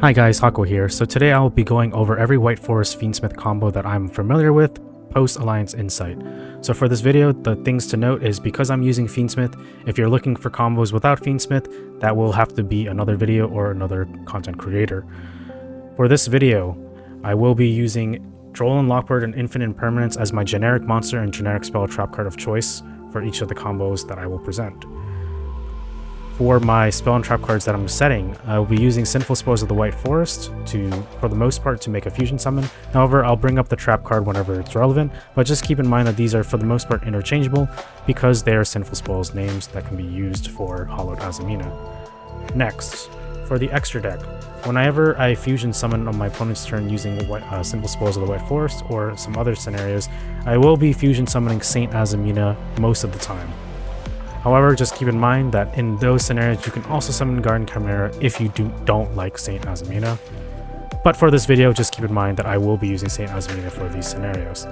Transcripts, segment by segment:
Hi guys, Hako here. So today I will be going over every White Forest Fiendsmith combo that I'm familiar with, post-Alliance Insight. So for this video, the things to note is because I'm using Fiendsmith, if you're looking for combos without Fiendsmith, that will have to be another video or another content creator. For this video, I will be using Droll and Lockbird and Infinite Impermanence as my generic monster and generic spell trap card of choice for each of the combos that I will present. For my spell and trap cards that I'm setting, I will be using Sinful Spores of the White Forest for the most part, to make a fusion summon. However, I'll bring up the trap card whenever it's relevant, but just keep in mind that these are for the most part interchangeable because they are Sinful Spores names that can be used for Hollowed Azamina. Next, for the extra deck, whenever I fusion summon on my opponent's turn using Sinful Spores of the White Forest or some other scenarios, I will be fusion summoning Saint Azamina most of the time. However, just keep in mind that in those scenarios you can also summon Garden Chimera if you don't like Saint Azamina. But for this video, just keep in mind that I will be using Saint Azamina for these scenarios.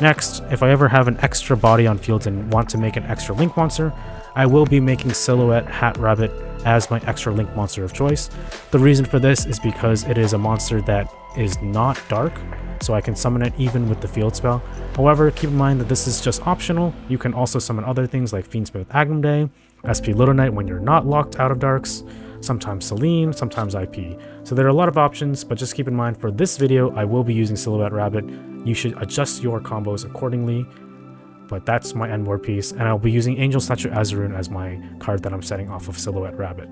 Next, if I ever have an extra body on field and want to make an extra link monster, I will be making Silhouette Hat Rabbit as my extra link monster of choice. The reason for this is because it is a monster that is not dark, so I can summon it even with the field spell. However, keep in mind that this is just optional. You can also summon other things like Fiendsmith Agnum Day, SP Little Knight when you're not locked out of darks, sometimes Celine, sometimes IP. So there are a lot of options, but just keep in mind for this video, I will be using Silhouette Rabbit. You should adjust your combos accordingly, but that's my end war piece, and I'll be using Angel Statue Azarun as my card that I'm setting off of Silhouette Rabbit.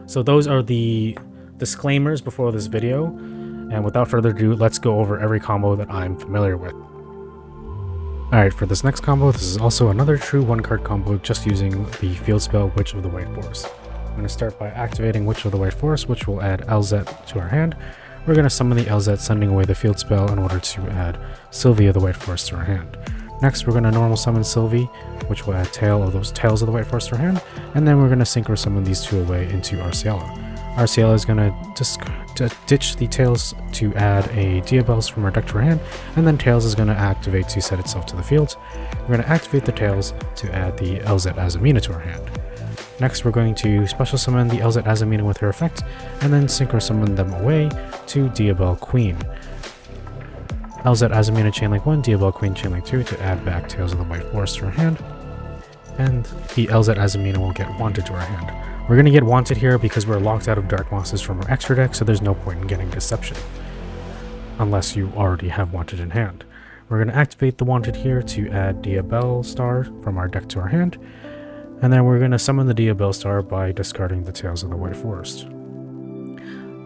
So those are the disclaimers before this video. And without further ado, let's go over every combo that I'm familiar with. Alright, for this next combo, this is also another true one-card combo just using the field spell Witch of the White Forest. I'm going to start by activating Witch of the White Forest, which will add Elzette to our hand. We're going to summon the Elzette, sending away the field spell in order to add Silvy of the White Forest to our hand. Next, we're going to normal summon Silvy, which will add Tail of those Tails of the White Forest to our hand, and then we're going to synchro summon these two away into Arciela. Arciela is going to ditch the Tails to add a Diabellstar from our deck to our hand, and then Tails is going to activate to set itself to the field. We're going to activate the Tails to add the Elzette Azamina to our hand. Next, we're going to special summon the Elzette Azamina with her effect, and then synchro summon them away to Diabell Queen. Elzette Azamina Chainlink 1, Diabell Queen Chainlink 2 to add back Tails of the White Forest to our hand, and the Elzette Azamina will get wanted to our hand. We're going to get wanted here because we're locked out of dark monsters from our extra deck, so there's no point in getting deception unless you already have wanted in hand. We're going to activate the wanted here to add Diabellstar from our deck to our hand, and then we're going to summon the Diabellstar by discarding the Tails of the White Forest.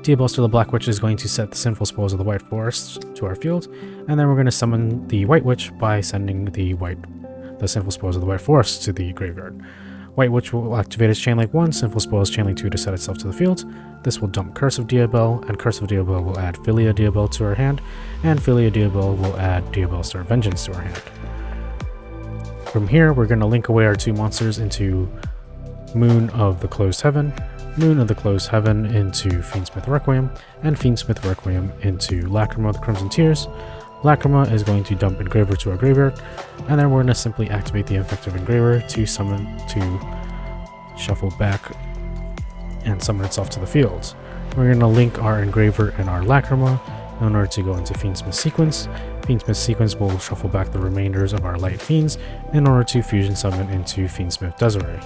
Diabellstar the Black Witch is going to set the Sinful Spores of the White Forest to our field, and then we're going to summon the White Witch by sending the Sinful Spores of the White Forest to the graveyard. White Witch will activate its Chainlink 1, Sinful Spores Chainlink 2 to set itself to the field. This will dump Curse of Diabell, and Curse of Diabell will add Filia Diabell to our hand, and Filia Diabell will add Diabellstar Vengeance to our hand. From here, we're going to link away our two monsters into Moon of the Closed Heaven, Moon of the Closed Heaven into Fiendsmith Requiem, and Fiendsmith Requiem into Lacrima the Crimson Tears. Lacrima is going to dump Engraver to our graveyard, and then we're going to simply activate the effective Engraver to shuffle back and summon itself to the field. We're going to link our Engraver and our Lacrima in order to go into Fiendsmith Sequence. Fiendsmith Sequence will shuffle back the remainders of our Light Fiends in order to fusion summon into Fiendsmith Desiree.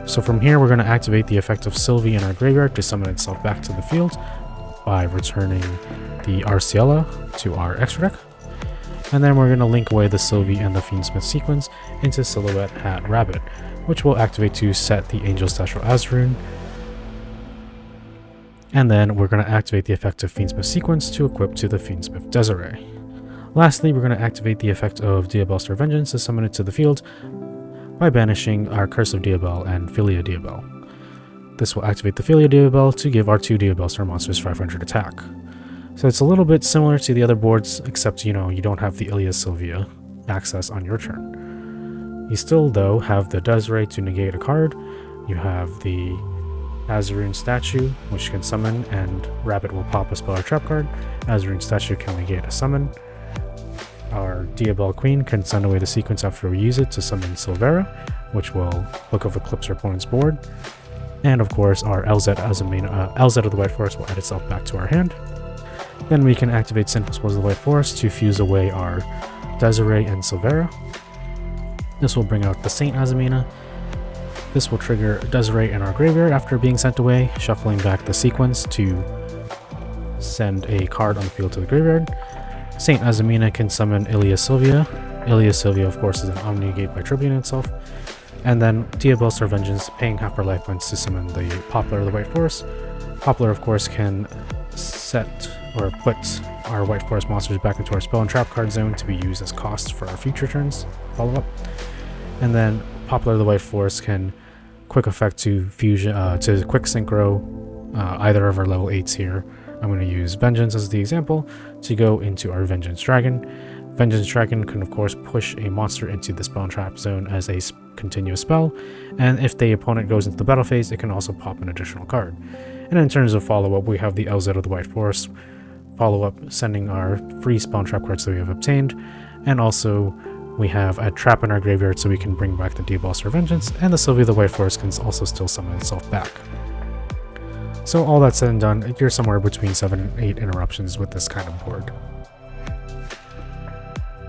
So from here, we're going to activate the effect of Silvy in our graveyard to summon itself back to the field by returning the Arciela to our extra deck, and then we're going to link away the Silvy and the Fiendsmith Sequence into Silhouette Hat Rabbit, which will activate to set the Angel Statue Azarun, and then we're going to activate the effect of Fiendsmith Sequence to equip to the Fiendsmith Desiree. Lastly, we're going to activate the effect of Diabellstar Vengeance to summon it to the field by banishing our Curse of Diabell and Filia Diabell. This will activate the Filia Diabell to give our two Diabellstar monsters 500 attack. So it's a little bit similar to the other boards, except you don't have the Ilia Sylvia access on your turn. You still, though, have the Desiree to negate a card. You have the Azarun Statue, which can summon, and Rabbit will pop a spell or trap card. Azarun Statue can negate a summon. Our Diabell Queen can send away the sequence after we use it to summon Silvera, which will Book of Eclipse our opponent's board. And of course, our Elzette Elzette of the White Forest will add itself back to our hand. Then we can activate Sinful Spores of the White Forest to fuse away our Desiree and Silvera. This will bring out the Saint Azamina. This will trigger Desiree in our graveyard after being sent away, shuffling back the sequence to send a card on the field to the graveyard. Saint Azamina can summon Ilia Sylvia. Ilia Sylvia, of course, is an Omni-Negate by tributing itself. And then Diabellstar Vengeance, paying half our life points to summon the Poplar of the White Forest. Poplar, of course, can set or put our White Forest monsters back into our spell and trap card zone to be used as costs for our future turns follow-up. And then Poplar of the White Forest can quick effect to fusion to quick synchro either of our level 8s here. I'm going to use Vengeance as the example to go into our Vengeance Dragon. Vengeance Dragon can of course push a monster into the spell and trap zone as a continuous spell, and if the opponent goes into the battle phase, it can also pop an additional card. And in terms of follow-up, we have the Elzette of the White Forest follow-up, sending our free spell and trap cards that we have obtained, and also we have a trap in our graveyard so we can bring back the Diabellstar Vengeance, and the Silvy of the White Forest can also still summon itself back. So all that said and done, you're somewhere between 7 and 8 interruptions with this kind of board.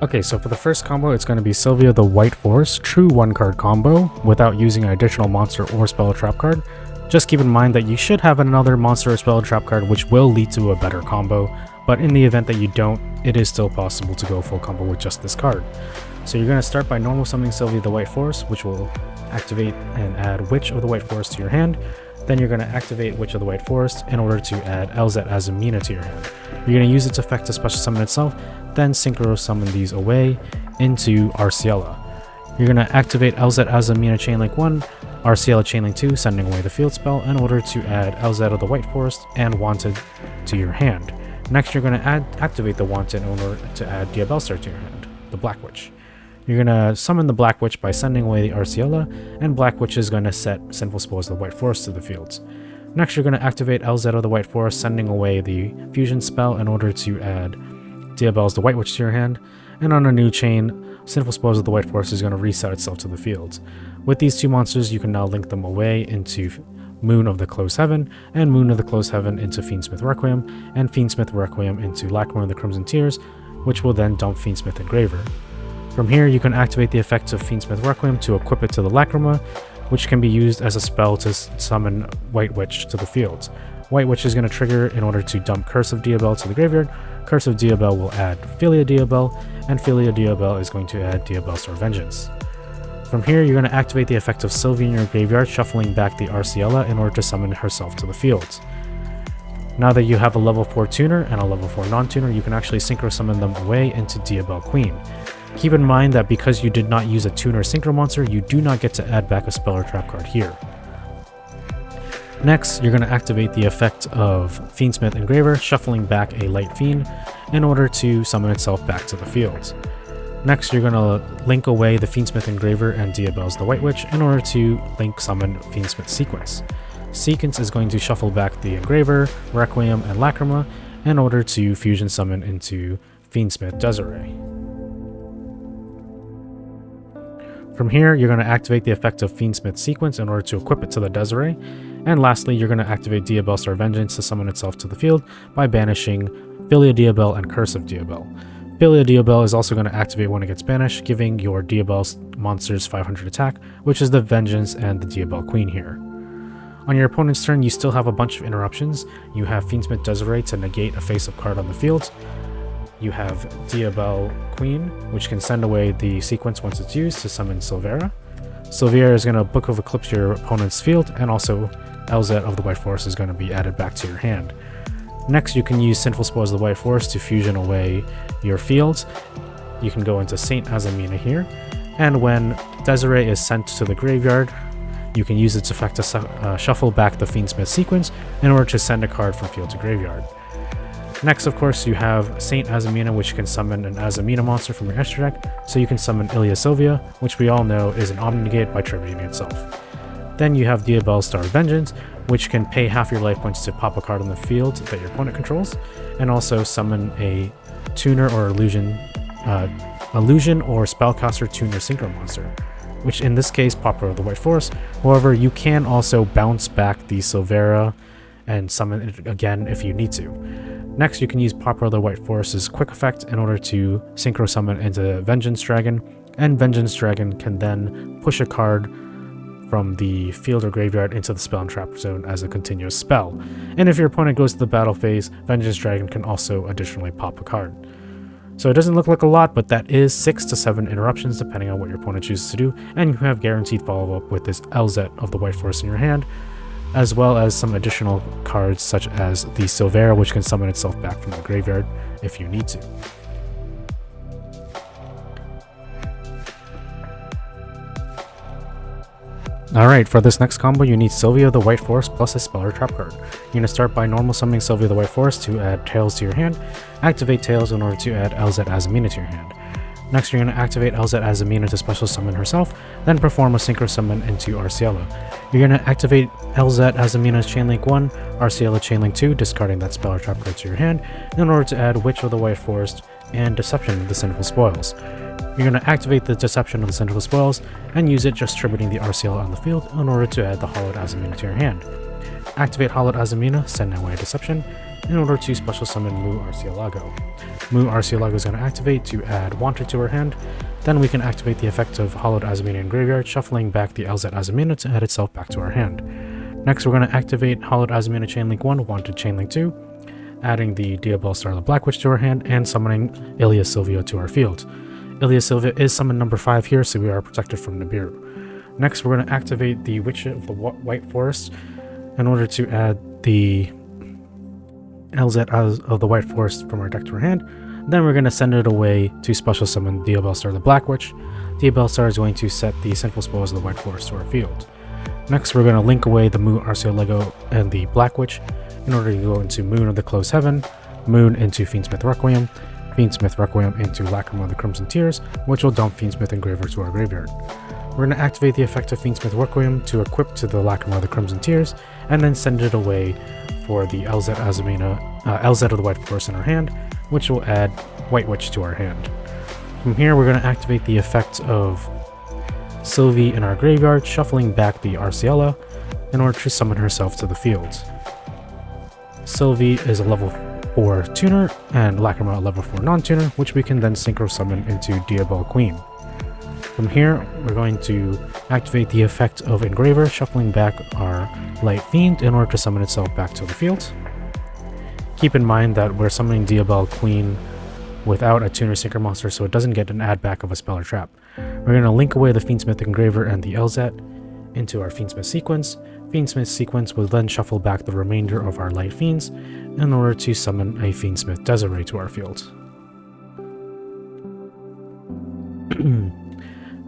Okay, so for the first combo, it's going to be Silvy of the White Forest, true 1-card combo, without using an additional monster or spell or trap card. Just keep in mind that you should have another monster or spell or trap card, which will lead to a better combo, but in the event that you don't, it is still possible to go full combo with just this card. So you're going to start by normal summoning Silvy of the White Forest, which will activate and add Witch of the White Forest to your hand. Then you're going to activate Witch of the White Forest in order to add Elzette Azamina to your hand. You're going to use its effect to special summon itself, then synchro summon these away into Arciela. You're going to activate Elzette Azamina Chainlink 1, Arciela Chainlink 2, sending away the field spell in order to add Elzette of the White Forest and Wanted to your hand. Next, you're going to activate the Wanted in order to add Diabellstar to your hand, the Black Witch. You're going to summon the Black Witch by sending away the Arciela, and Black Witch is going to set Sinful Spores of the White Forest to the fields. Next, you're going to activate Elzette of the White Forest, sending away the Fusion spell in order to add Diabell's the White Witch to your hand, and on a new chain, Sinful Spores of the White Forest is going to reset itself to the fields. With these two monsters, you can now link them away into Moon of the Closed Heaven, and Moon of the Closed Heaven into Fiendsmith Requiem, and Fiendsmith Requiem into Lacrima of the Crimson Tears, which will then dump Fiendsmith Engraver. From here, you can activate the effect of Fiendsmith Requiem to equip it to the Lacrima, which can be used as a spell to summon White Witch to the field. White Witch is going to trigger in order to dump Curse of Diabell to the graveyard. Curse of Diabell will add Filia Diabell, and Filia Diabell is going to add Diabellstar Vengeance. From here, you're going to activate the effect of Silvy in your graveyard, shuffling back the Arciela in order to summon herself to the field. Now that you have a level 4 tuner and a level 4 non-tuner, you can actually synchro summon them away into Diabell Queen. Keep in mind that because you did not use a tuner synchro monster, you do not get to add back a spell or trap card here. Next, you're going to activate the effect of Fiendsmith Engraver, shuffling back a Light Fiend in order to summon itself back to the field. Next, you're going to link away the Fiendsmith Engraver and Diabell's the White Witch in order to link summon Fiendsmith Sequence. Sequence is going to shuffle back the Engraver, Requiem, and Lacrima in order to fusion summon into Fiendsmith Desiree. From here, you're going to activate the effect of Fiendsmith Sequence in order to equip it to the Desiree. And lastly, you're going to activate Diabellstar Vengeance to summon itself to the field by banishing Filia Diabell and Curse of Diabell. Filia Diabell is also going to activate when it gets banished, giving your Diabell's monsters 500 attack, which is the Vengeance and the Diabell Queen here. On your opponent's turn, you still have a bunch of interruptions. You have Fiendsmith Desiree to negate a face-up card on the field. You have Diabell Queen, which can send away the sequence once it's used to summon Silvera. Silvera is going to Book of Eclipse your opponent's field, and also Elzette of the White Forest is going to be added back to your hand. Next, you can use Sinful Spores of the White Forest to fusion away your fields. You can go into Saint Azamina here, and when Desiree is sent to the graveyard, you can use its effect to shuffle back the Fiendsmith Sequence in order to send a card from field to graveyard. Next, of course, you have Saint Azamina, which can summon an Azamina monster from your extra deck, so you can summon Ilia Sylvia, which we all know is an Omni-Negate by tributing itself. Then you have Diabellstar Vengeance, which can pay half your life points to pop a card on the field that your opponent controls, and also summon a tuner or illusion or spellcaster tuner synchro monster. which in this case Popular of the White Forest. However, you can also bounce back the Silvera and summon it again if you need to. Next, you can use Popular of the White Forest's quick effect in order to synchro summon into Vengeance Dragon, and Vengeance Dragon can then push a card from the field or graveyard into the spell and trap zone as a continuous spell. And if your opponent goes to the battle phase, Vengeance Dragon can also additionally pop a card. So it doesn't look like a lot, but that is 6 to 7 interruptions depending on what your opponent chooses to do, and you have guaranteed follow-up with this Elzette of the White Forest in your hand, as well as some additional cards such as the Silvera, which can summon itself back from the graveyard if you need to. Alright, for this next combo you need Silvy of the White Forest plus a spell or trap card. You're going to start by normal summoning Silvy of the White Forest to add Tails to your hand, activate Tails in order to add Elzette Azamina to your hand. Next, you're going to activate Elzette Azamina to special summon herself, then perform a synchro summon into Arciela. You're going to activate Elzette Azamina's Chainlink 1, Arciela Chainlink 2, discarding that spell or trap card to your hand, in order to add Witch of the White Forest and Deception of the Sinful Spoils. You're going to activate the Deception of the Sinful Spoils and use it just distributing the Arciela on the field in order to add the Hollowed Azamina to your hand. Activate Hollowed Azamina, send away Deception, in order to special summon Mu Arcielago. Mu Arcielago is going to activate to add Wanted to her hand. Then we can activate the effect of Hollowed Azamina in Graveyard, shuffling back the Elzette Azamina to add itself back to our hand. Next, we're going to activate Hollowed Azamina Chainlink 1, Wanted Chainlink 2, adding the Diabellstar the Black Witch to our hand, and summoning Ilia Silvia to our field. Ilia Silvia is summon number 5 here, so we are protected from Nibiru. Next, we're going to activate the Witch of the White Forest in order to add the Elzette of the White Forest from our deck to our hand. Then we're going to send it away to special summon Diabellstar the Black Witch. Diabellstar is going to set the Sinful Spoils of the White Forest to our field. Next, we're going to link away the Mu Arcielago and the Black Witch in order to go into Moon of the Closed Heaven, Moon into Fiendsmith Requiem, Fiendsmith Requiem into Lacrima of the Crimson Tears, which will dump Fiendsmith Engraver to our graveyard. We're going to activate the effect of Fiendsmith Requiem to equip to the Lacrima of the Crimson Tears, and then send it away for the Elzette Azamina, Elzette of the White Forest in our hand, which will add White Witch to our hand. From here, we're going to activate the effect of Silvy in our graveyard, shuffling back the Arciela in order to summon herself to the field. Silvy is a level 4 tuner, and Lacrima a level 4 non-tuner, which we can then synchro summon into Diabell Queen. From here, we're going to activate the effect of Engraver, shuffling back our Light Fiend in order to summon itself back to the field. Keep in mind that we're summoning Diabell Queen without a tuner synchro monster, so it doesn't get an add back of a spell or trap. We're going to link away the Fiendsmith Engraver and the Elzette into our Fiendsmith sequence. Fiendsmith sequence will then shuffle back the remainder of our Light Fiends in order to summon a Fiendsmith Desiree to our field.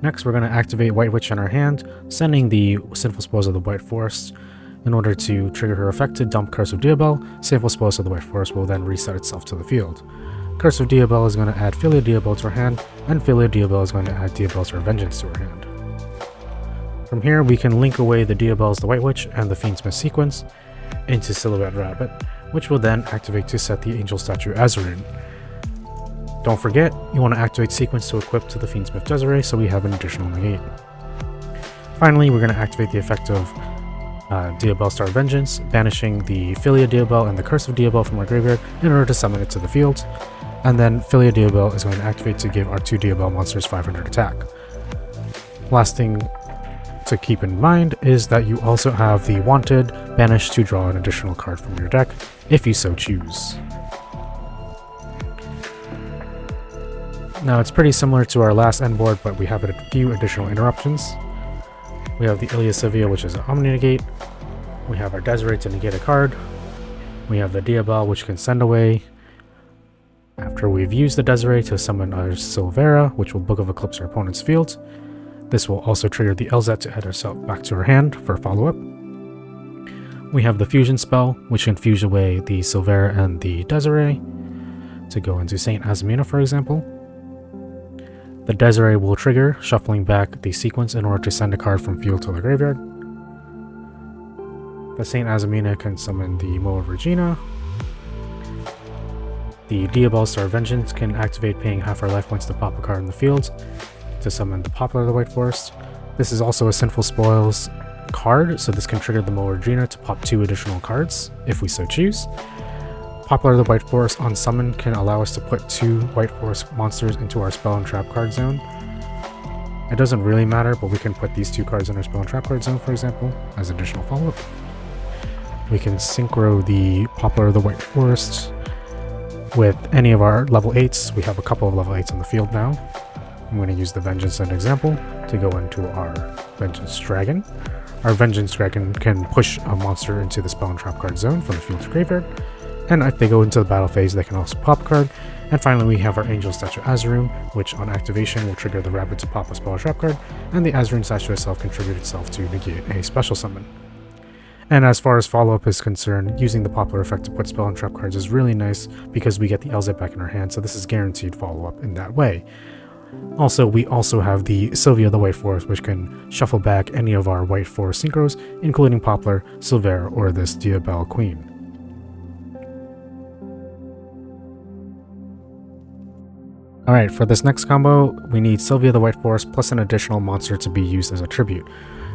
Next, we're going to activate White Witch in our hand, sending the Sinful Spoils of the White Forest in order to trigger her effect to dump Curse of Diabell. Sinful Spoils of the White Forest will then reset itself to the field. Curse of Diabell is going to add Filia Diabell to her hand, and Filia Diabell is going to add Diabellstar Vengeance to her hand. From here, we can link away the Diabells, the White Witch, and the Fiendsmith sequence into Silhouette Rabbit, which will then activate to set the Angel Statue Azarine. Don't forget, you want to activate sequence to equip to the Fiendsmith Desiree, so we have an additional negate. Finally, we're going to activate the effect of Diabellstar Vengeance, banishing the Filia Diabell and the Curse of Diabell from our graveyard in order to summon it to the field. And then Filia Diabell is going to activate to give our 2 Diabell monsters 500 attack. Last thing to keep in mind is that you also have the Wanted, banish to draw an additional card from your deck, if you so choose. Now it's pretty similar to our last end board, but we have a few additional interruptions. We have the Ilia Silvia, which is an Omni Negate. We have our Desiree to negate a card. We have the Diabell, which can send away after we've used the Desiree to summon our Silvera, which will Book of Eclipse our opponent's field. This will also trigger the Elzette to add herself back to her hand for follow-up. We have the Fusion spell, which can fuse away the Silvera and the Desiree to go into Saint Azamina, for example. The Desiree will trigger, shuffling back the sequence in order to send a card from field to the graveyard. The Saint Azamina can summon the Moa Regina. The Diabellstar Vengeance can activate, paying half our life points to pop a card in the field to summon the Popular of the White Forest. This is also a Sinful Spoils card, so this can trigger the Molredrina to pop 2 additional cards, if we so choose. Popular the White Forest on summon can allow us to put 2 White Forest monsters into our spell and trap card zone. It doesn't really matter, but we can put these 2 cards in our spell and trap card zone, for example, as additional follow-up. We can synchro the Popular the White Forest with any of our level 8s. We have a couple of level 8s on the field now. I'm going to use the Vengeance as an example to go into our Vengeance Dragon. Our Vengeance Dragon can push a monster into the spell and trap card zone from the field to graveyard, and if they go into the battle phase, they can also pop a card. And finally, we have our Angel Statue Azaroon, which on activation will trigger the rabbit to pop a spell or trap card, and the Azaroon statue itself contributes itself to negate a special summon. And as far as follow-up is concerned, using the Popular effect to put spell and trap cards is really nice because we get the Elzette back in our hand, so this is guaranteed follow-up in that way. Also, we also have the Silvy of the White Forest, which can shuffle back any of our White Forest synchros, including Poplar, Silver, or this Diabell Queen. Alright, for this next combo, we need Silvy of the White Forest plus an additional monster to be used as a tribute.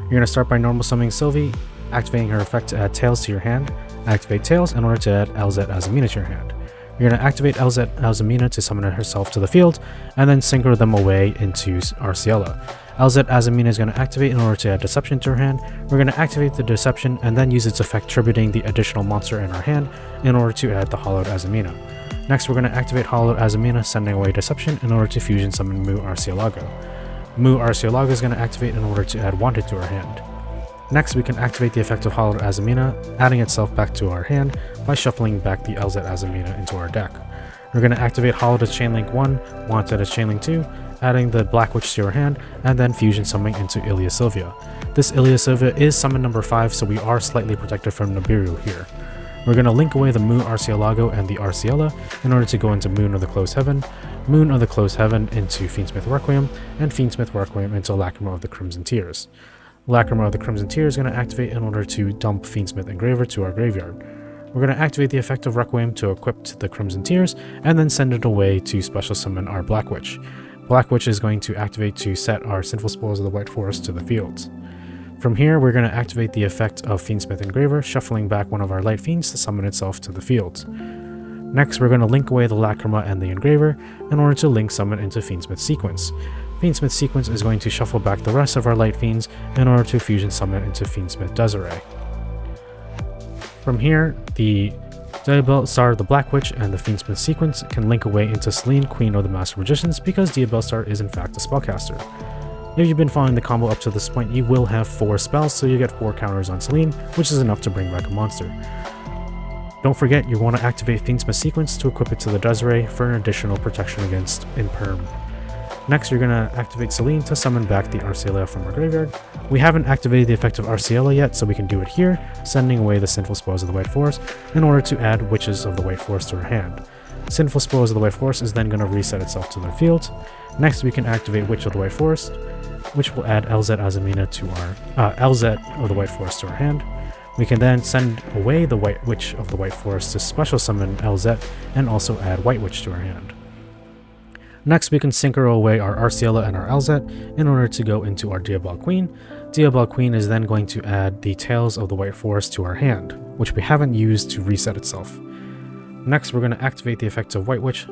You're going to start by normal summoning Silvy, activating her effect to add Tails to your hand. Activate Tails in order to add Elzette Azamina to your hand. You're going to activate Elzette Azamina to summon herself to the field, and then synchro them away into Arciela. Elzette Azamina is going to activate in order to add Deception to her hand. We're going to activate the Deception and then use its effect tributing the additional monster in our hand in order to add the Hollowed Azamina. Next, we're going to activate Hollowed Azamina, sending away Deception in order to fusion summon Mu Arcielago. Mu Arcielago is going to activate in order to add Wanted to our hand. Next, we can activate the effect of Hollowed Azamina, adding itself back to our hand by shuffling back the Elzette Azamina into our deck. We're going to activate Hollowed as Chainlink 1, Wanted as Chainlink 2, adding the Black Witch to our hand, and then fusion summoning into Ilia Sylvia. This Ilia Sylvia is summon number 5, so we are slightly protected from Nibiru here. We're going to link away the Mu Arcielago and the Arciela in order to go into Moon of the Closed Heaven, Moon of the Closed Heaven into Fiendsmith Requiem, and Fiendsmith Requiem into Lacrima of the Crimson Tears. Lacrima of the Crimson Tears is going to activate in order to dump Fiendsmith Engraver to our graveyard. We're going to activate the effect of Requiem to equip the Crimson Tears, and then send it away to special summon our Black Witch. Black Witch is going to activate to set our Sinful Spoils of the White Forest to the field. From here, we're going to activate the effect of Fiendsmith Engraver, shuffling back one of our Light Fiends to summon itself to the field. Next, we're going to link away the Lacrima and the Engraver in order to link summon into Fiendsmith Sequence. Fiendsmith Sequence is going to shuffle back the rest of our Light Fiends in order to fusion summon into Fiendsmith Desiree. From here, the Diabellstar, the Black Witch, and the Fiendsmith Sequence can link away into Selene, Queen of the Master Magicians, because Diabellstar is in fact a spellcaster. If you've been following the combo up to this point, you will have 4 spells, so you get 4 counters on Selene, which is enough to bring back a monster. Don't forget, you want to activate Fiendsmith Sequence to equip it to the Desiree for an additional protection against Imperm. Next, you're going to activate Selene to summon back the Arciela from our graveyard. We haven't activated the effect of Arciela yet, so we can do it here, sending away the Sinful Spoils of the White Forest in order to add Witches of the White Forest to our hand. Sinful Spoils of the White Forest is then going to reset itself to their field. Next, we can activate Witch of the White Forest, which will add Elzette Azamina to our Elzette of the White Forest to our hand. We can then send away the White Witch of the White Forest to special summon Elzette and also add White Witch to our hand. Next, we can synchro away our Arciela and our Elzette in order to go into our Diabell Queen. Diabell Queen is then going to add the Tails of the White Forest to our hand, which we haven't used to reset itself. Next, we're going to activate the effect of White Witch,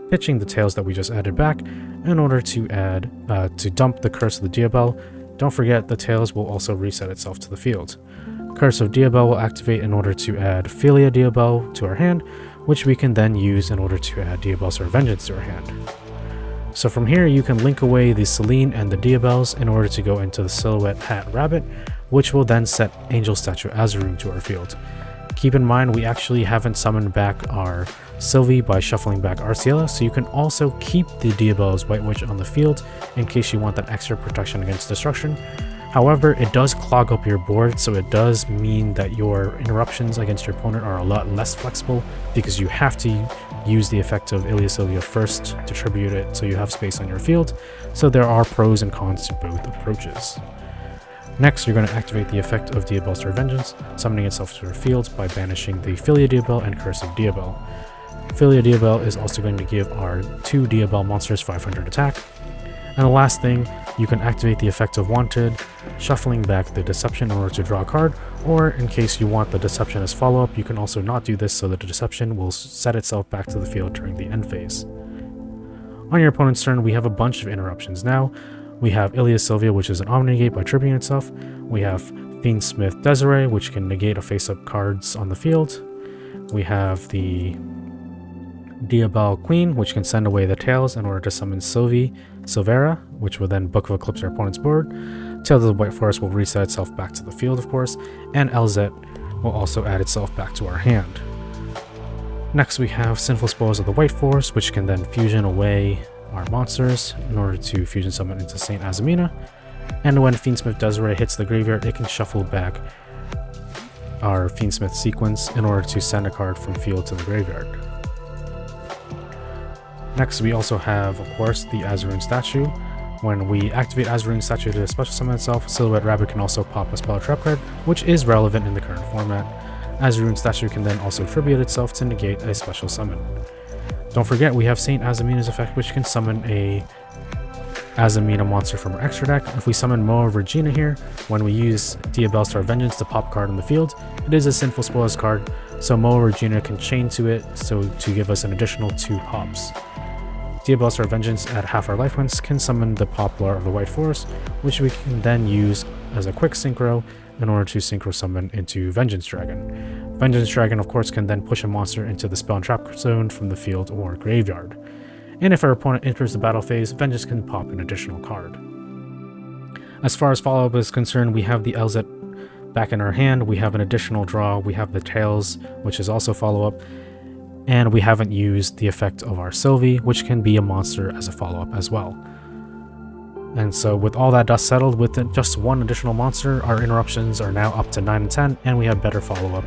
pitching the Tails that we just added back in order to add to dump the Curse of the Diabell. Don't forget, the Tails will also reset itself to the field. Curse of Diabell will activate in order to add Philia Diabell to our hand, which we can then use in order to add Diabellstar Vengeance to our hand. So from here, you can link away the Selene and the Diabells in order to go into the Silhouette Hat Rabbit, which will then set Angel Statue Azaroon to our field. Keep in mind, we actually haven't summoned back our Silvy by shuffling back Arciela, so you can also keep the Diabell's White Witch on the field in case you want that extra protection against destruction. However, it does clog up your board, so it does mean that your interruptions against your opponent are a lot less flexible because you have to use the effect of Ilia Sylvia first to tribute it so you have space on your field, so there are pros and cons to both approaches. Next, you're going to activate the effect of Diabellstar Vengeance, summoning itself to your field by banishing the Philia Diabell and Curse of Diabell. Philia Diabell is also going to give our 2 Diabell monsters 500 attack. And the last thing, you can activate the effect of Wanted, shuffling back the Deception in order to draw a card, or in case you want the Deception as follow-up, you can also not do this so that the Deception will set itself back to the field during the end phase. On your opponent's turn, we have a bunch of interruptions now. We have Silvy, which is an Omni-Negate by triggering itself. We have Fiendsmith Desiree, which can negate a face-up cards on the field. We have the Diabell Queen, which can send away the tails in order to summon Silvera, which will then Book of Eclipse our opponent's board. Tails of the White Forest will reset itself back to the field, of course, and Elzette will also add itself back to our hand. Next we have Sinful Spoils of the White Forest, which can then fusion away our monsters in order to fusion summon into Saint Azamina. And when Fiendsmith Desiree hits the graveyard, it can shuffle back our Fiendsmith sequence in order to send a card from field to the graveyard. Next we also have, of course, the Azurine statue. When we activate Azurine statue to special summon itself, Silhouette Rabbit can also pop a spell or trap card, which is relevant in the current format. Azurine statue can then also tribute itself to negate a special summon. Don't forget, we have Saint Azamina's effect, which can summon a Azamina monster from our extra deck. If we summon Moa Regina here, when we use Diabellstar Vengeance to pop card on the field, it is a Sinful Spoils card, so Moa Regina can chain to it so to give us an additional 2 pops. Diabellstar Vengeance at half our life points can summon the Poplar of the White Forest, which we can then use as a quick synchro in order to synchro summon into Vengeance Dragon. Vengeance Dragon, of course, can then push a monster into the spell and trap zone from the field or graveyard. And if our opponent enters the battle phase, Vengeance can pop an additional card. As far as follow-up is concerned, we have the Elzette back in our hand, we have an additional draw, we have the Tails, which is also follow-up, and we haven't used the effect of our Silvy, which can be a monster as a follow-up as well. And so with all that dust settled, with just one additional monster, our interruptions are now up to 9 and 10, and we have better follow-up,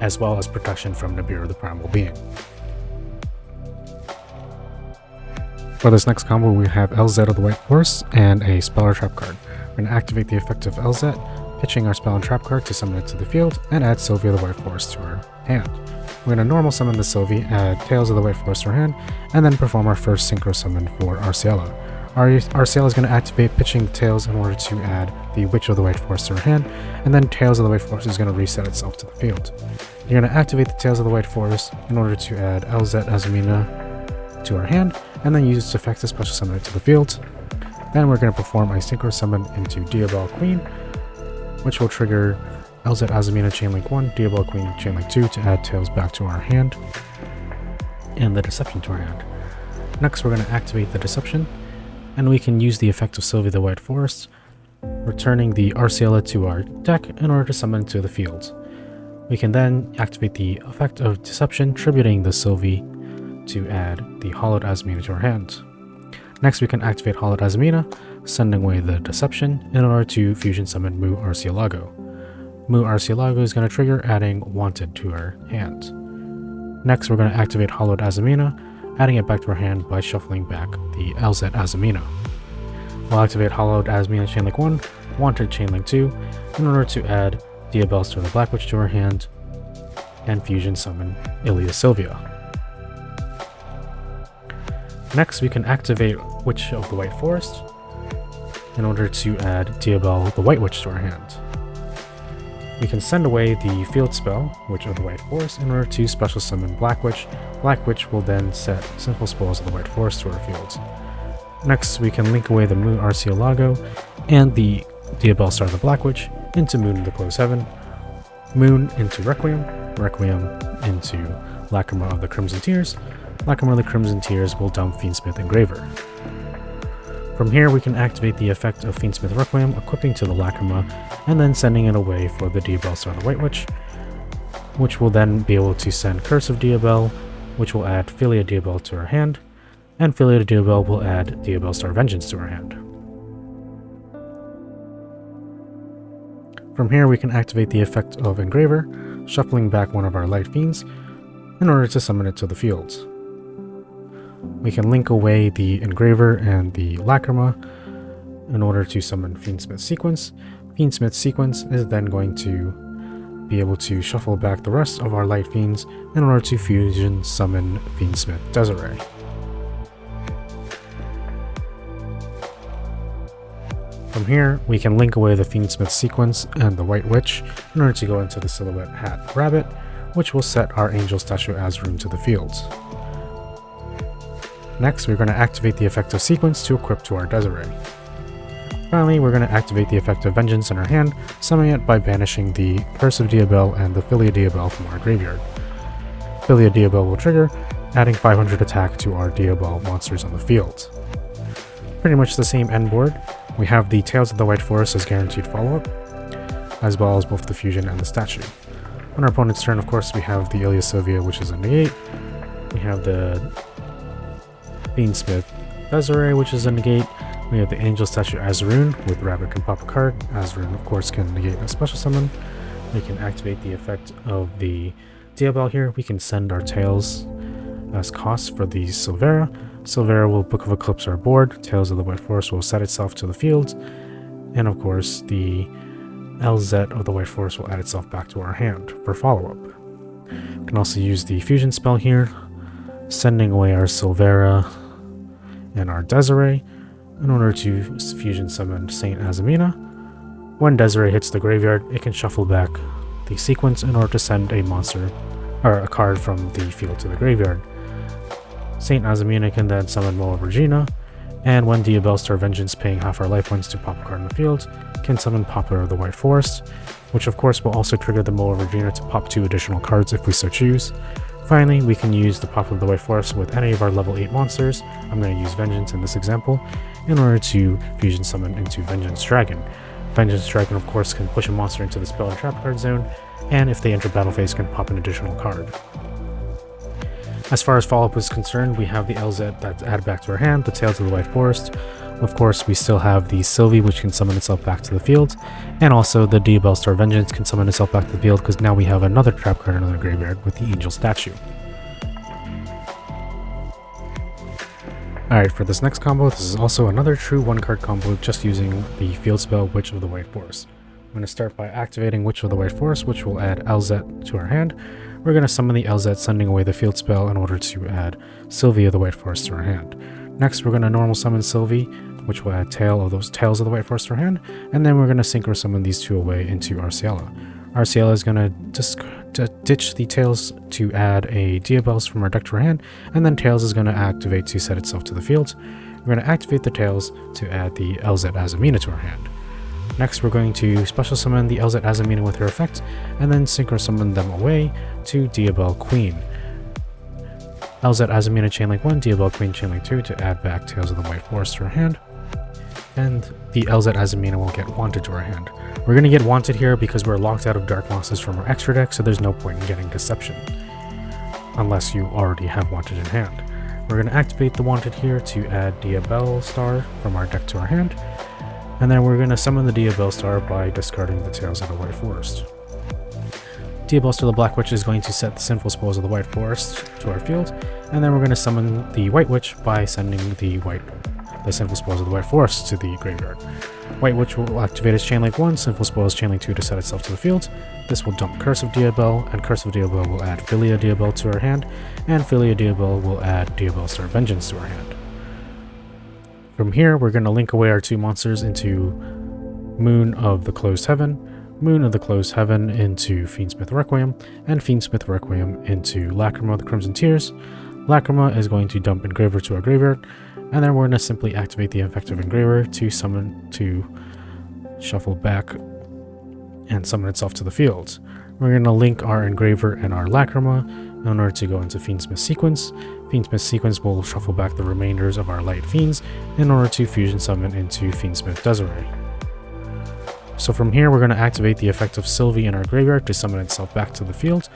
as well as protection from Nibiru the Primal Being. For this next combo, we have Elzette of the White Forest and a Spell or Trap card. We're going to activate the effect of Elzette, pitching our Spell and Trap card to summon it to the field, and add Silvy of the White Forest to our hand. We're going to normal summon the Silvy, add Tails of the White Forest to our hand, and then perform our first synchro summon for Arciela. Arciela is going to activate pitching the Tails in order to add the Witch of the White Forest to our hand, and then Tails of the White Forest is going to reset itself to the field. You're going to activate the Tails of the White Forest in order to add Elzette Azamina to our hand, and then use its effect to special summon it to the field. Then we're going to perform a synchro summon into Diabell Queen, which will trigger Elzette Azamina Chainlink 1, Diabell Queen Chainlink 2 to add Tails back to our hand, and the Deception to our hand. Next we're going to activate the Deception, and we can use the effect of Silvy the White Forest, returning the Arciela to our deck in order to summon to the field. We can then activate the effect of Deception, tributing the Silvy to add the Hollowed Azamina to our hand. Next we can activate Hollowed Azamina, sending away the Deception in order to fusion summon Mu Arcielago. Mu Arcielago is going to trigger, adding Wanted to our hand. Next we're going to activate Hollowed Azamina, adding it back to our hand by shuffling back the Elzette Azamina. We'll activate Hollowed Azamina Chainlink 1, Wanted Chainlink 2, in order to add Diabellstar the Black Witch to our hand, and fusion summon Sylvia. Next we can activate Witch of the White Forest in order to add Diabell the White Witch to our hand. We can send away the field spell, Witch of the White Forest, in order to special summon Black Witch. Black Witch will then set Sinful Spoils of the White Forest to our field. Next, we can link away the Mu Arcielago and the Diabellstar the Black Witch into Moon in the Close Heaven, Moon into Requiem, Requiem into Lacrima of the Crimson Tears. Lacrima of the Crimson Tears will dump Fiendsmith Engraver. From here, we can activate the effect of Fiendsmith Requiem, equipping to the Lacrima, and then sending it away for the Diabellstar the White Witch, which will then be able to send Curse of Diabell, which will add Filia Diabell to our hand, and Filia Diabell will add Diabellstar Vengeance to our hand. From here, we can activate the effect of Engraver, shuffling back one of our Light Fiends in order to summon it to the field. We can link away the Engraver and the Lacrima in order to summon Fiendsmith Sequence. Fiendsmith Sequence is then going to be able to shuffle back the rest of our Light Fiends in order to fusion summon Fiendsmith Desiree. From here, we can link away the Fiendsmith sequence and the White Witch in order to go into the Silhouette Hat Rabbit, which will set our Angel Statue as rune to the field. Next, we're going to activate the effect of Sequence to equip to our Desiree. Finally, we're going to activate the effect of Vengeance in our hand, summoning it by banishing the Curse of Diabell and the Filia Diabell from our graveyard. Filia Diabell will trigger, adding 500 attack to our Diabell monsters on the field. Pretty much the same end board. We have the Tales of the White Forest as guaranteed follow-up, as well as both the fusion and the statue. On our opponent's turn, of course, we have the Ilia Sylvia, which is a negate. We have the Fiendsmith Desiree, which is a negate. We have the Angel Statue Azarun, with Rabbit can pop a card. Azarun, of course, can negate a special summon. We can activate the effect of the Diabell here. We can send our Tails as costs for the Silvera. Silvera will Book of Eclipse our board. Tales of the White Forest will set itself to the field. And of course, the Elzette of the White Forest will add itself back to our hand for follow-up. We can also use the fusion spell here, sending away our Silvera and our Desiree in order to fusion summon Saint Azamina. When Desiree hits the graveyard, it can shuffle back the sequence in order to send a monster or a card from the field to the graveyard. Saint Azamina can then summon Moa Regina, and when Diabellstar Vengeance, paying half our life points to pop a card in the field, can summon Poplar of the White Forest, which of course will also trigger the Moa Regina to pop 2 additional cards if we so choose. Finally, we can use the Poplar of the White Forest with any of our level 8 monsters. I'm going to use Vengeance in this example, in order to fusion summon into Vengeance Dragon. Vengeance Dragon, of course, can push a monster into the spell and trap card zone, and if they enter battle phase, can pop an additional card. As far as follow-up is concerned, we have the Elzette that's added back to our hand, the Tales of the White Forest. Of course, we still have the Silvy, which can summon itself back to the field, and also the Diabellstar Vengeance can summon itself back to the field because now we have another trap card in another graveyard with the Angel Statue. Alright, for this next combo, this is also another true 1-card combo just using the field spell Witch of the White Forest. I'm going to start by activating Witch of the White Forest, which will add Elzette to our hand. We're going to summon the Elzette, sending away the field spell in order to add Silvy of the White Forest to our hand. Next, we're going to normal summon Silvy, which will add Tail of those Tales of the White Forest to our hand, and then we're going to synchro summon these 2 away into Arciela. Arciela is going to ditch the Tails to add a Diabellstar from our deck to our hand, and then Tails is going to activate to set itself to the field. We're going to activate the Tails to add the Elzette Azamina to our hand. Next, we're going to special summon the Elzette Azamina with her effect, and then synchro summon them away to Diabell Queen. Elzette Azamina Chainlink 1, Diabell Queen Chainlink 2 to add back Tales of the White Forest to our hand, and the Elzette Azamina will get Wanted to our hand. We're going to get Wanted here because we're locked out of Dark Monsters from our extra deck, so there's no point in getting Deception, unless you already have Wanted in hand. We're going to activate the Wanted here to add Diabellstar from our deck to our hand, and then we're going to summon the Diabellstar by discarding the Tales of the White Forest. Diabellstar the Black Witch is going to set the Sinful Spoils of the White Forest to our field, and then we're going to summon the White Witch by sending the Sinful Spoils of the White Forest to the graveyard. White Witch will activate its Chainlink 1, Sinful Spoils Chainlink 2 to set itself to the field. This will dump Curse of Diabell, and Curse of Diabell will add Filia Diabell to our hand, and Filia Diabell will add Diabellstar Vengeance to our hand. From here, we're going to link away our 2 monsters into Moon of the Closed Heaven, Moon of the Closed Heaven into Fiendsmith Requiem, and Fiendsmith Requiem into Lacrima of the Crimson Tears. Lacrima is going to dump Engraver to our graveyard, and then we're going to simply activate the effect of Engraver to shuffle back and summon itself to the field. We're going to link our Engraver and our Lacrima in order to go into Fiendsmith Sequence. Fiendsmith Sequence will shuffle back the remainders of our Light Fiends in order to fusion summon into Fiendsmith Desiree. So from here, we're going to activate the effect of Silvy in our graveyard to summon itself back to the field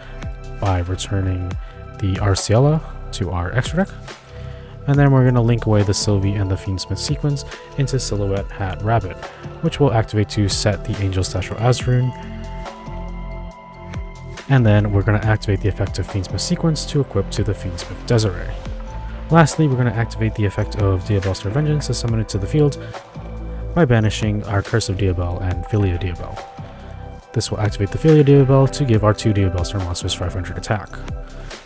by returning the Arciela to our extra deck. And then we're going to link away the Silvy and the Fiendsmith Sequence into Silhouette Hat Rabbit, which will activate to set the Angel Statue Azrune. And then we're going to activate the effect of Fiendsmith Sequence to equip to the Fiendsmith Desiree. Lastly, we're going to activate the effect of Diabellstar Vengeance to summon it to the field by banishing our Curse of Diabell and Filia Diabell. This will activate the Filia Diabell to give our 2 Diabellstar monsters 500 attack.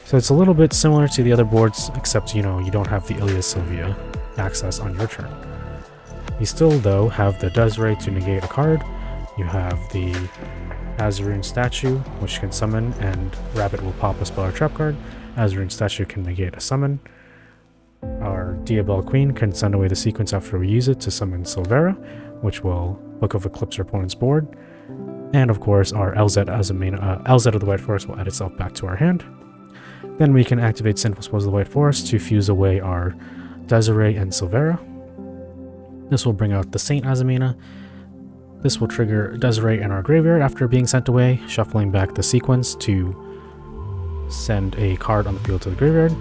So it's a little bit similar to the other boards, except you don't have the Ilia Sylvia access on your turn. You still, though, have the Desiree to negate a card. You have the Azarine statue, which can summon, and Rabbit will pop a spell or trap card. Azarine statue can negate a summon. Our Diabell Queen can send away the sequence after we use it to summon Silvera, which will Book of Eclipse our opponent's board. And of course, our Elzette as a main Elzette of the White Forest will add itself back to our hand. Then we can activate Sinful Spells of the White Forest to fuse away our Desiree and Silvera. This will bring out the Saint Azamina. This will trigger Desiree in our graveyard after being sent away, shuffling back the sequence to send a card on the field to the graveyard.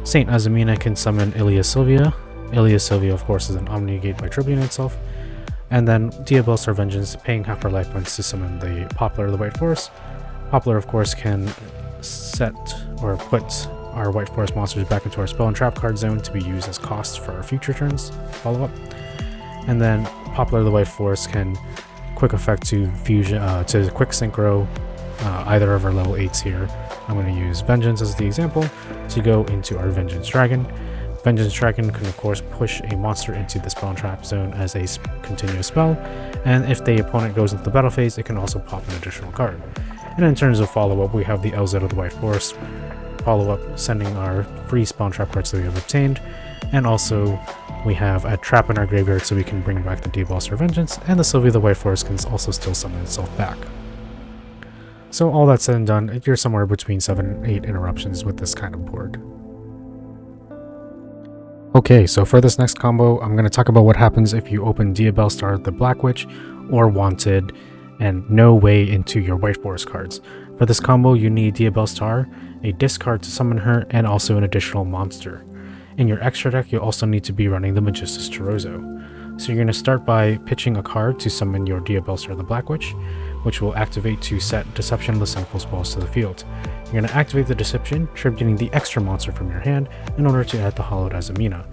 Saint Azamina can summon Ilia Sylvia. Ilia Sylvia, of course, is an Omni-Negate by tributing itself. And then Diabellstar Vengeance, paying half our life points to summon the Poplar of the White Forest. Poplar, of course, can set or put our White Forest monsters back into our spell and trap card zone to be used as cost for our future turns follow-up. And then Poplar of the White Forest can quick effect to fusion to quick synchro either of our level 8s here. I'm going to use Vengeance as the example to go into our Vengeance Dragon. Vengeance Dragon can of course push a monster into the spell and trap zone as a continuous spell, and if the opponent goes into the battle phase, it can also pop an additional card. And in terms of follow-up, we have the Elzette of the White Forest follow-up, sending our free spell and trap cards that we have obtained, and also we have a trap in our graveyard so we can bring back the Diabellstar Vengeance, and the Silvy of the White Forest can also still summon itself back. So all that said and done, you're somewhere between 7 and 8 interruptions with this kind of board. Okay, so for this next combo, I'm going to talk about what happens if you open Diabellstar the Black Witch or Wanted and no way into your White Forest cards. For this combo, you need Diabellstar, a discard to summon her, and also an additional monster. In your extra deck, you'll also need to be running the Magistus Chorozo. So you're going to start by pitching a card to summon your Diabellstar the Black Witch, which will activate to set Deception of the Sinful Spells to the field. You're going to activate the Deception, tributing the extra monster from your hand in order to add the Hollowed Azamina.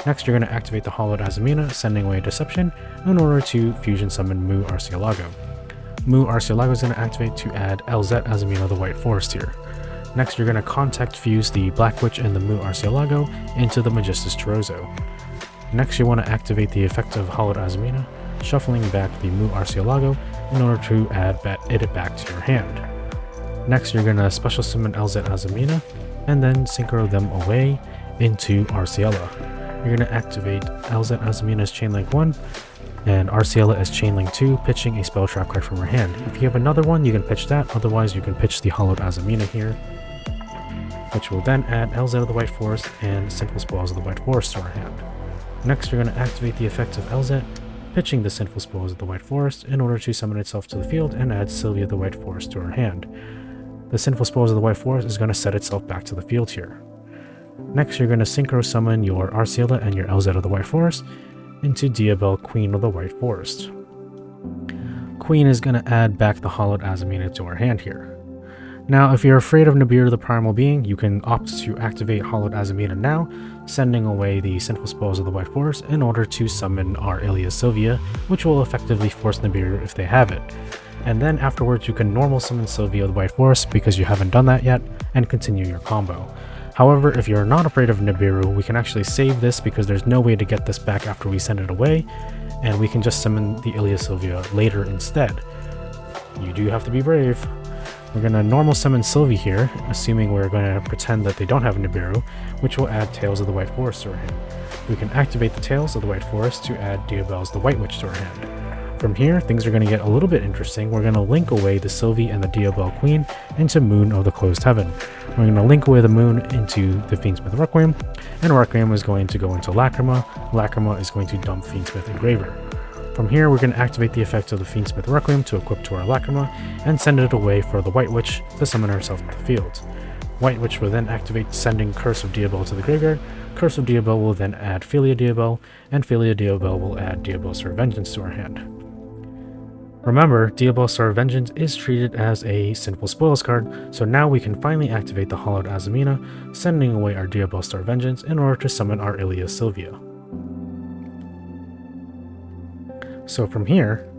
Next, you're going to activate the Hollowed Azamina, sending away Deception in order to fusion summon Mu Arceolago. Mu Arceolago is going to activate to add Elzette Azamina of the White Forest here. Next, you're going to contact fuse the Black Witch and the Mu Arceolago into the Magistus Chorozo. Next, you want to activate the effect of Hollowed Azamina, shuffling back the Mu Arceolago in order to add it back to your hand. Next, you're going to special summon Elzette Azamina and then synchro them away into Arceala. You're going to activate Elzette Azamina as Chainlink 1 and Arceala as Chainlink 2, pitching a spell trap card from your hand. If you have another one, you can pitch that, otherwise you can pitch the Hollowed Azamina here, which will then add Elzette of the White Forest and Sinful Spells of the White Forest to our hand. Next, you're going to activate the effect of Elzette, pitching the Sinful Spells of the White Forest in order to summon itself to the field and add Silvy of the White Forest to our hand. The Sinful Spells of the White Forest is going to set itself back to the field here. Next, you're going to synchro summon your Arceala and your Elzette of the White Forest into Diabell Queen of the White Forest. Queen is going to add back the Hollowed Azamina to our hand here. Now, if you're afraid of Nibiru the Primal Being, you can opt to activate Hollowed Azamina now, sending away the Sinful Spells of the White Forest in order to summon our Ilia Sylvia, which will effectively force Nibiru if they have it. And then afterwards, you can normal summon Sylvia of the White Forest because you haven't done that yet, and continue your combo. However, if you're not afraid of Nibiru, we can actually save this because there's no way to get this back after we send it away, and we can just summon the Ilia Sylvia later instead. You do have to be brave. We're going to normal summon Silvy here, assuming we're going to pretend that they don't have Nibiru, which will add Tails of the White Forest to our hand. We can activate the Tails of the White Forest to add Diabell's the White Witch to our hand. From here, things are going to get a little bit interesting. We're going to link away the Silvy and the Diabell Queen into Moon of the Closed Heaven. We're going to link away the Moon into the Fiendsmith Requiem, and Requiem is going to go into Lacrima. Lacrima is going to dump Fiendsmith Engraver. From here, we're going to activate the effect of the Fiendsmith Requiem to equip to our Lacrima, and send it away for the White Witch to summon herself to the field. White Witch will then activate, sending Curse of Diabell to the graveyard. Curse of Diabell will then add Philia Diabell, and Philia Diabell will add Diabellstar Vengeance to our hand. Remember, Diabellstar Vengeance is treated as a Sinful Spoils card, so now we can finally activate the Hollowed Azamina, sending away our Diabellstar Vengeance in order to summon our Ilia Sylvia. So from here,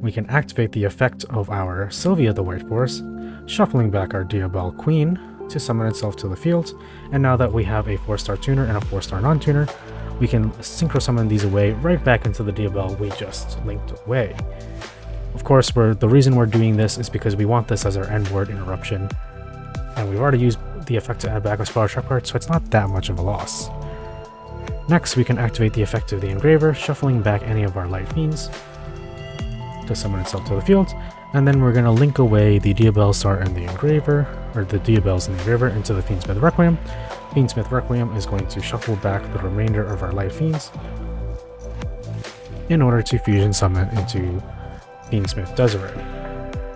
we can activate the effect of our Sylvia the White Forest, shuffling back our Diabell Queen to summon itself to the field, and now that we have a 4-star tuner and a 4-star non-tuner, we can synchro summon these away right back into the Diabell we just linked away. Of course, the reason we're doing this is because we want this as our end word interruption, and we've already used the effect to add back a spell or trap card, so it's not that much of a loss. Next, we can activate the effect of the Engraver, shuffling back any of our Light Fiends to summon itself to the field, and then we're going to link away the Diabellstar and the Engraver, or the Diabells and the Engraver, into the Fiendsmith Requiem. Fiendsmith Requiem is going to shuffle back the remainder of our Light Fiends in order to fusion summon into Fiendsmith Desiree.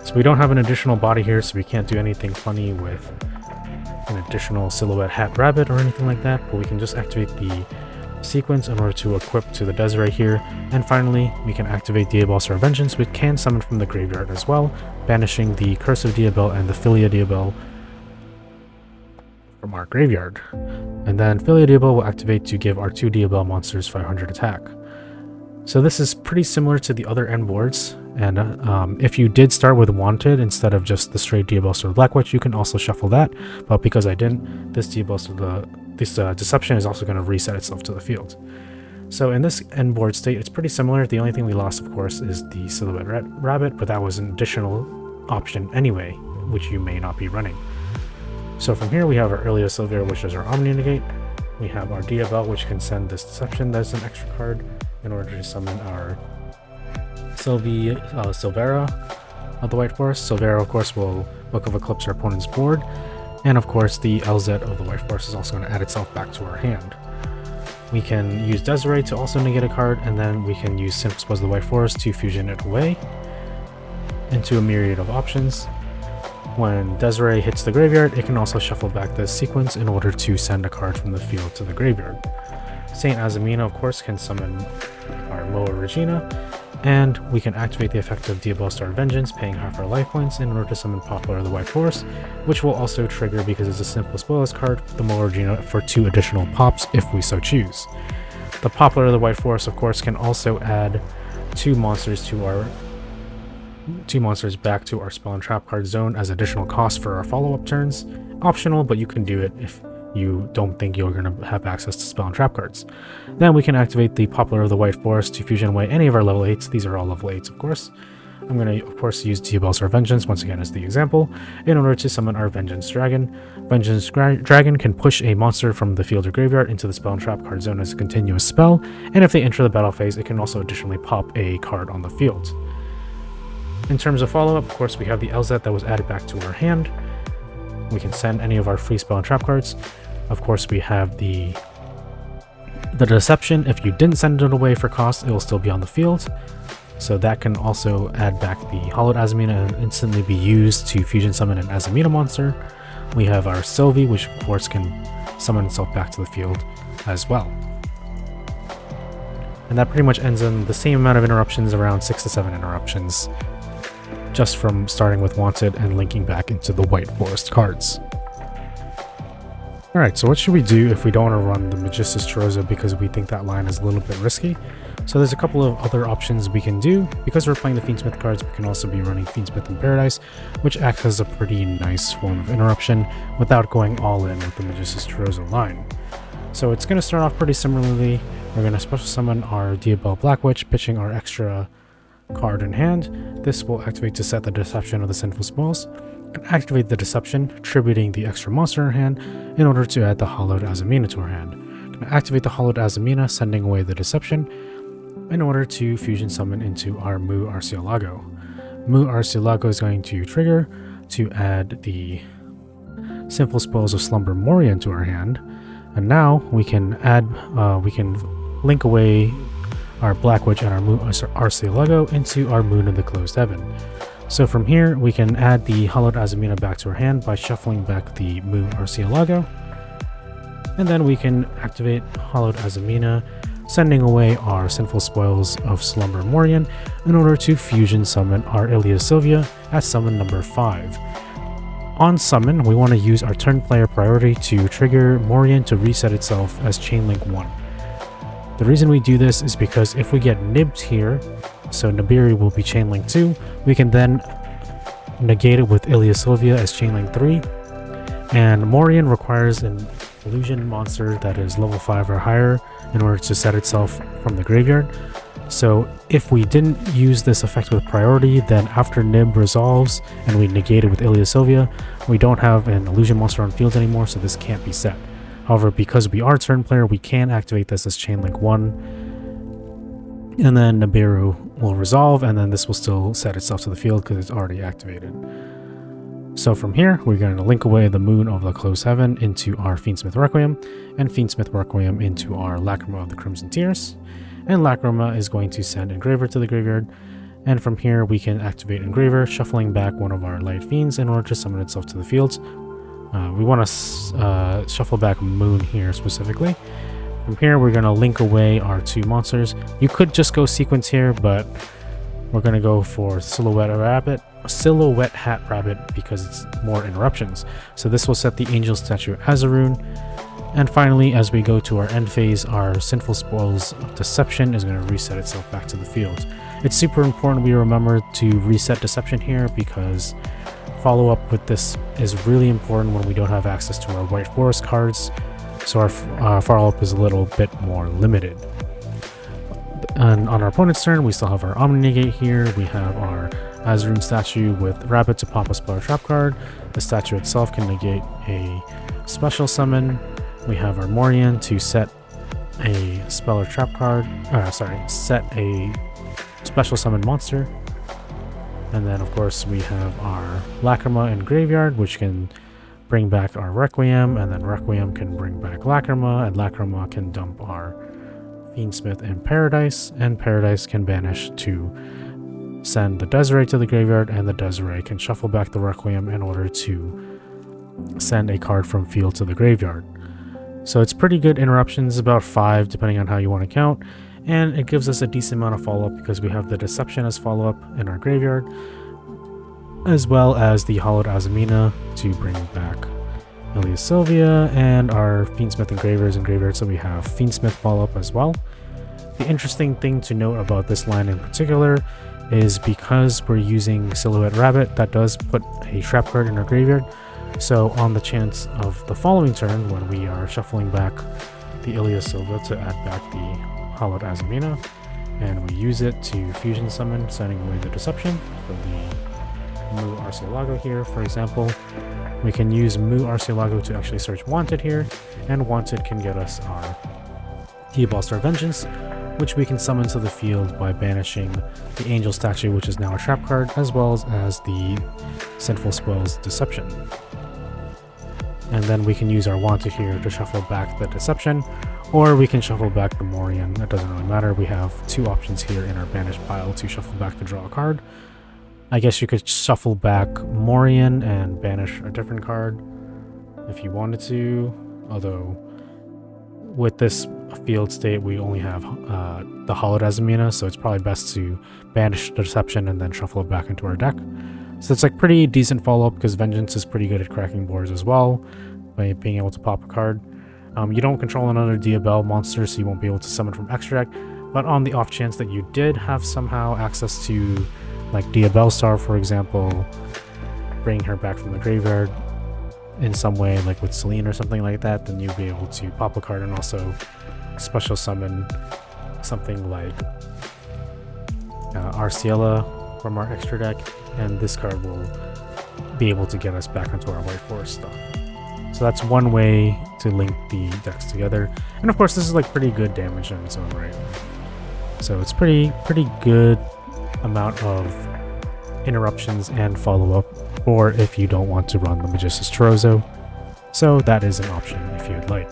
So we don't have an additional body here, so we can't do anything funny with an additional silhouette hat rabbit or anything like that, but we can just activate the sequence in order to equip to the Desiree here. And finally, we can activate Diabellstar Vengeance, which can summon from the graveyard as well, banishing the Curse of Diabell and the Filia Diabell from our graveyard. And then Filia Diabell will activate to give our 2 Diabell monsters 500 attack. So this is pretty similar to the other end boards, and if you did start with Wanted instead of just the straight Diabellstar Black Witch, you can also shuffle that, but because I didn't, this Deception is also going to reset itself to the field. So in this end board state, it's pretty similar. The only thing we lost, of course, is the Silhouette Rabbit, but that was an additional option anyway, which you may not be running. So from here, we have our Earlier Sylvia, which is our Omni Negate. We have our Diabell, which can send this Deception, that's an extra card, in order to summon our Silvy, Silvera of the White Forest. Silvera, of course, will Book of Eclipse our opponent's board. And of course, the Elzette of the White Forest is also going to add itself back to our hand. We can use Desiree to also negate a card, and then we can use Simple Spells of the White Forest to fusion it away into a myriad of options. When Desiree hits the graveyard, it can also shuffle back this sequence in order to send a card from the field to the graveyard. Saint Azamina, of course, can summon our Moa Regina, and we can activate the effect of Diabellstar Vengeance, paying half our life points in order to summon Poplar of the White Forest, which will also trigger, because it's a simple spellless card, the Moa Regina for 2 additional pops if we so choose. The Poplar of the White Forest, of course, can also add 2 monsters back to our spell and trap card zone as additional cost for our follow-up turns. Optional, but you can do it if you don't think you're going to have access to spell and trap cards. Then we can activate the Poplar of the White Forest to fusion away any of our level 8s. These are all level 8s, of course. I'm going to, of course, use Diabellstar Vengeance once again as the example in order to summon our Vengeance Dragon. Vengeance Dragon can push a monster from the field or graveyard into the spell and trap card zone as a continuous spell, and if they enter the battle phase, it can also additionally pop a card on the field. In terms of follow-up, of course, we have the Elzette that was added back to our hand. We can send any of our free spell and trap cards. Of course, we have the Deception. If you didn't send it away for cost, it will still be on the field. So that can also add back the Hollowed Azamina and instantly be used to fusion summon an Azamina monster. We have our Silvy, which of course can summon itself back to the field as well. And that pretty much ends in the same amount of interruptions, around 6 to 7 interruptions, just from starting with Wanted and linking back into the White Forest cards. Alright, so what should we do if we don't want to run the Magistus Chorozo because we think that line is a little bit risky? So there's a couple of other options we can do. Because we're playing the Fiendsmith cards, we can also be running Fiendsmith in Paradise, which acts as a pretty nice form of interruption without going all in with the Magistus Chorozo line. So it's going to start off pretty similarly. We're going to special summon our Diabell Black Witch, pitching our extra card in hand. This will activate to set the Deception of the Sinful Spells, and activate the Deception, tributing the extra monster in hand in order to add the Hollowed Azamina to our hand. Gonna activate the Hollowed Azamina, sending away the Deception in order to fusion summon into our Mu Arceolago. Mu Arceolago is going to trigger to add the Sinful Spells of Slumber Moria into our hand, and now we can link away our Black Witch and our Mu Arceolago into our Moon of the Closed Heaven. So from here, we can add the Hollowed Azamina back to our hand by shuffling back the Mu Arceolago, and then we can activate Hollowed Azamina, sending away our Sinful Spoils of Slumber Morian in order to fusion summon our Ilia Sylvia at summon number 5. On summon, we want to use our turn player priority to trigger Morian to reset itself as Chainlink 1. The reason we do this is because if we get nibbed here, so Nibiru will be Chainlink 2, we can then negate it with Ilia Sylvia as Chainlink 3, and Morian requires an illusion monster that is level 5 or higher in order to set itself from the graveyard. So if we didn't use this effect with priority, then after Nib resolves and we negate it with Sylvia, we don't have an illusion monster on field anymore, so this can't be set. However, because we are turn player, we can activate this as Chain Link 1, and then Nibiru will resolve, and then this will still set itself to the field because it's already activated. So from here, we're going to link away the Moon of the Closed Heaven into our Fiendsmith Requiem, and Fiendsmith Requiem into our Lacrima of the Crimson Tears. And Lacrima is going to send Engraver to the graveyard, and from here we can activate Engraver, shuffling back one of our Light Fiends in order to summon itself to the field. We want to shuffle back Moon here specifically. From here we're going to link away our 2 monsters. You could just go sequence here, but we're going to go for Silhouette Hat Rabbit because it's more interruptions. So this will set the Angel Statue as a rune. And finally, as we go to our end phase, our Sinful Spoils of Deception is going to reset itself back to the field. It's super important we remember to reset Deception here because follow-up with this is really important when we don't have access to our White Forest cards, so our follow-up is a little bit more limited. And on our opponent's turn, we still have our Omni-Negate here, we have our Azurine statue with Rabbit to pop a spell or trap card. The statue itself can negate a special summon. We have our Morian to set a spell or trap card, set a special summon monster. And then of course we have our Lacrima in graveyard, which can bring back our Requiem, and then Requiem can bring back Lacrima, and Lacrima can dump our Fiendsmith in Paradise, and Paradise can banish to send the Desiree to the graveyard, and the Desiree can shuffle back the Requiem in order to send a card from field to the graveyard. So it's pretty good interruptions, about 5 depending on how you want to count, and it gives us a decent amount of follow-up because we have the Deception as follow-up in our graveyard, as well as the Hollowed Azamina to bring back Sylvia, and our Fiendsmith Engravers in graveyard, so we have Fiendsmith follow-up as well. The interesting thing to note about this line in particular is because we're using Silhouette Rabbit, that does put a trap card in our graveyard. So on the chance of the following turn, when we are shuffling back the Sylvia to add back the Hollowed Azamina, and we use it to fusion summon, sending away the Deception for the Mu Arceolago here, for example, we can use Mu Arceolago to actually search Wanted here, and Wanted can get us our Diabellstar Vengeance, which we can summon to the field by banishing the Angel Statue, which is now a trap card, as well as the Sinful Spoils Deception. And then we can use our Wanted here to shuffle back the Deception, or we can shuffle back the Morian. It doesn't really matter. We have 2 options here in our banished pile to shuffle back to draw a card. I guess you could shuffle back Morian and banish a different card if you wanted to, although with this field state we only have the Hollowed Azamina, so it's probably best to banish the Deception and then shuffle it back into our deck. So it's like pretty decent follow-up because Vengeance is pretty good at cracking boards as well by being able to pop a card. You don't control another Diabell monster, so you won't be able to summon from extra deck, but on the off chance that you did have somehow access to like Diabellstar, for example, bring her back from the graveyard in some way, like with Celine or something like that, then you'll be able to pop a card and also special summon something like Arceala from our extra deck, and this card will be able to get us back into our White Forest stuff. So that's one way to link the decks together, and of course this is like pretty good damage in its own right. So it's pretty good amount of interruptions and follow-up, or if you don't want to run the Magistus Chorozo, so that is an option if you'd like.